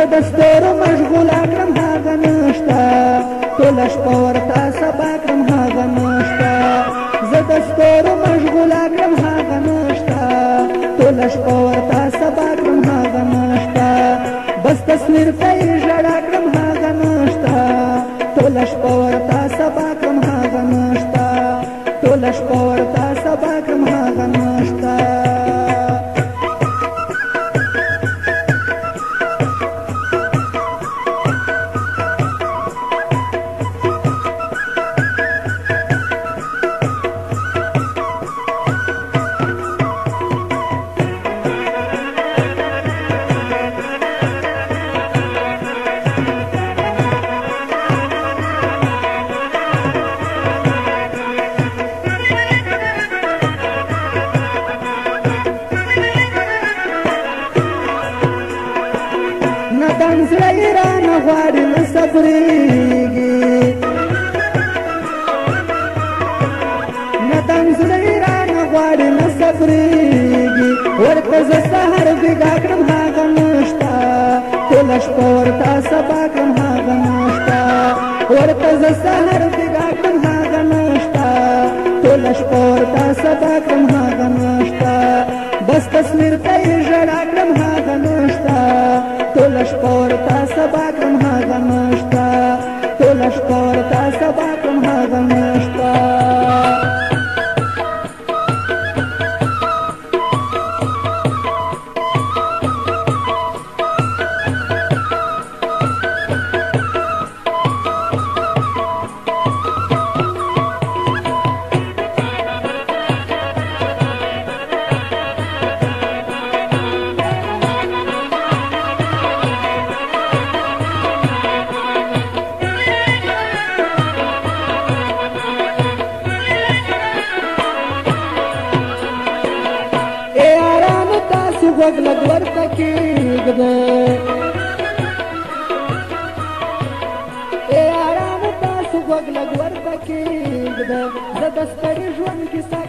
زه د ستورو مشغوله کړم هغه نشته ټوله شپه ورته سبا کړم هغه نشته زه د ستورو مشغوله کړم هغه نشته ټوله شپه ورته سبا کړم هغه نشته بس تصویر ته یې ژړا کړم هغه نشته ټوله شپه ورته سبا کړم هغه نشته ټوله شپه ورته سبا کړم هغه نشته ندم زړه یې رانه غواړي نه صبرېږي ندم زړه یې رانه غواړي نه صبرېږي ورته زه سهار بېګا کړم هغه نشته ټوله شپه ورته سبا کړم هغه نشته ورته زه سهار بېګا کړم هغه نشته ټوله شپه ورته سبا کړم هغه نشته بس تصویر ته یې ژړا کړم هغه نشته ټوله شپه ورته سبا کړم هغه نشته ټوله شپه ورته سبا کړم هغه نشته غوږ لږ ورته کېږده ای یارانو تاسو غوږ لږ ورته کېږده زه د ستړي ژوند کیسه